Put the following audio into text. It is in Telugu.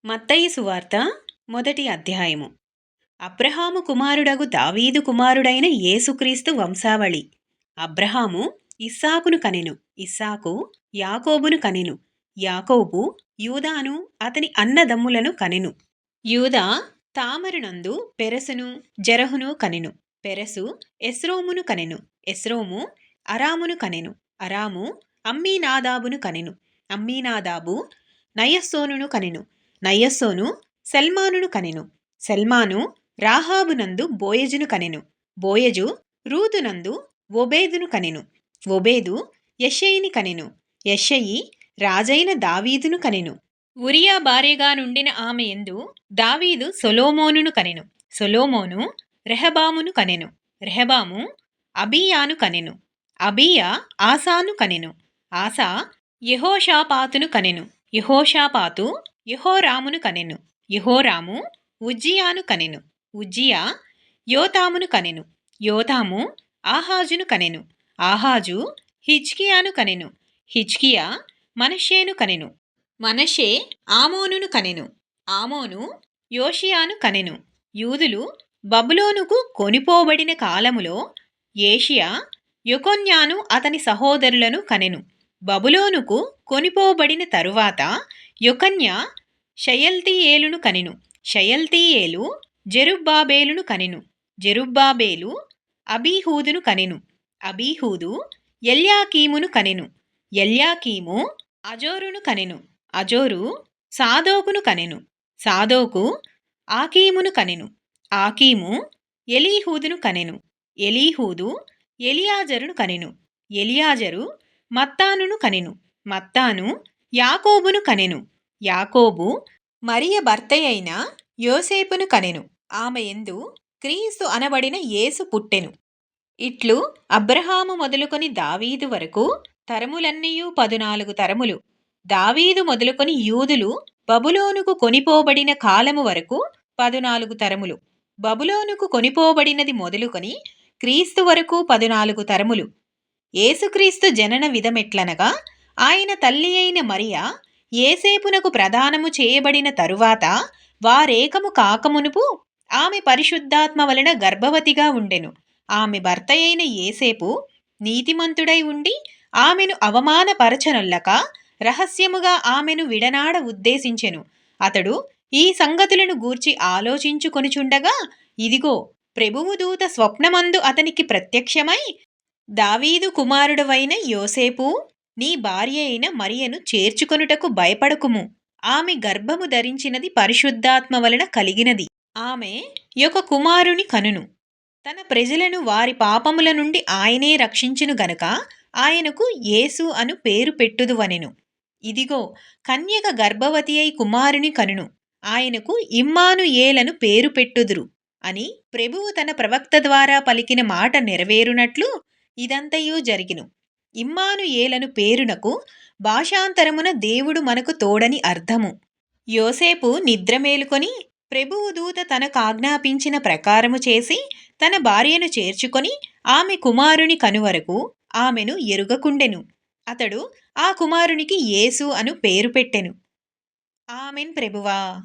మత్తయి సువార్త మొదటి అధ్యాయము. అబ్రహాము కుమారుడగు దావీదు కుమారుడైన యేసుక్రీస్తు వంశావళి. అబ్రహాము ఇస్సాకును కనెను. ఇస్సాకు యాకోబును కనెను. యాకోబు యూదాను అతని అన్నదమ్ములను కనెను. యూదా తామరునందు పెరెసును జెరహును కనెను. పెరెసు ఎస్రోమును కనెను. ఎస్రోము అరామును కనెను. అరాము అమ్మీనాదాబును కనెను. అమ్మీనాదాబు నయస్సోనును కనెను. నయస్సోను సల్మానును కనెను. సల్మాను రాహాబునందు బోయజును కనెను. బోయజు రూతునందు ఒబేదును కనెను. ఒబేదు యెషయిని కనెను. యెషయి రాజైన దావీదును కనెను. ఉరియా భార్యగా నుండిన ఆమె యందు దావీదు సొలొమోనును కనెను. సొలొమోను రెహబామును కనెను. రెహబాము అబీయాను కనెను. అబీయా ఆసాను కనెను. ఆసా యెహోషాపాతును కనెను. యెహోషాపాతు యెహోరామును కనెను. యెహోరాము ఉజ్జియాను కనెను. ఉజ్జియా యోతామును కనెను. యోతాము ఆహాజును కనెను. ఆహాజు హిజ్కియాను కనెను. హిజ్కియా మనష్షేను కనెను. మనష్షే ఆమోనును కనెను. ఆమోను యోషియాను కనెను. యూదులు బబులోనుకు కొనిపోబడిన కాలములో యేషియా యొకొన్యాను అతని సహోదరులను కనెను. బబులోనుకు కొనిపోబడిన తరువాత యొకన్యా షయల్తీయేలును కనెను. షయల్తీయేలు జెరుబ్బాబేలును కనెను. జెరుబ్బాబేలు అబీహూదును కనెను. అబీహూదు ఎల్యాకీమును కనెను. ఎల్యాకీము అజోరును కనెను. అజోరు సాదోకును కనెను. సాదోకు ఆకీమును కనెను. ఆకీము ఎలీహూదును కనెను. ఎలీహూదు ఎలియాజరును కనెను. ఎలియాజరు మత్తానును కనెను. మత్తాను యాకోబును కనెను. యాకోబు మరియ భర్తయైన యోసేపును కనెను. ఆమె యందు క్రీస్తు అనబడిన యేసు పుట్టెను. ఇట్లు అబ్రహాము మొదలుకొని దావీదు వరకు తరములన్నీయు 14 తరములు. దావీదు మొదలుకొని యూదులు బబులోనుకు కొనిపోబడిన కాలము వరకు 14 తరములు. బబులోనుకు కొనిపోబడినది మొదలుకొని క్రీస్తు వరకు 14 తరములు. యేసుక్రీస్తు జనన విధమెట్లనగా ఆయన తల్లి అయిన మరియ యేసేపునకు ప్రదానము చేయబడిన తరువాత వారేకము కాకమునుపు ఆమె పరిశుద్ధాత్మ వలన గర్భవతిగా ఉండెను. ఆమె భర్త అయిన యేసేపు నీతిమంతుడై ఉండి ఆమెను అవమానపరచనొల్లక రహస్యముగా ఆమెను విడనాడ ఉద్దేశించెను. అతడు ఈ సంగతులను గూర్చి ఆలోచించుకొనుచుండగా ఇదిగో ప్రభువు దూత స్వప్నమందు అతనికి ప్రత్యక్షమై, దావీదు కుమారుడవైన యోసేపు, నీ భార్య అయిన మరియను చేర్చుకొనుటకు భయపడకుము. ఆమె గర్భము ధరించినది పరిశుద్ధాత్మ వలన కలిగినది. ఆమె యొక కుమారుని కనును. తన ప్రజలను వారి పాపముల నుండి ఆయనే రక్షించును గనుక ఆయనకు యేసు అను పేరు పెట్టుదువనెను. ఇదిగో కన్యక గర్భవతి అయి కుమారుని కనును. ఆయనకు ఇమ్మానుయేలను పేరు పెట్టుదురు అని ప్రభువు తన ప్రవక్త ద్వారా పలికిన మాట నెరవేరునట్లు ఇదంతయు జరిగిను. ఇమ్మానుయేలను పేరునకు భాషాంతరమున దేవుడు మనకు తోడని అర్థము. యోసేపు నిద్ర మేలుకొని ప్రభువు దూత తనకాజ్ఞాపించిన ప్రకారము చేసి తన భార్యను చేర్చుకొని ఆమె కుమారుని కనువరకు ఆమెను ఎరుగకుండెను. అతడు ఆ కుమారునికి యేసు అను పేరు పెట్టెను. ఆమెన్ ప్రభువా.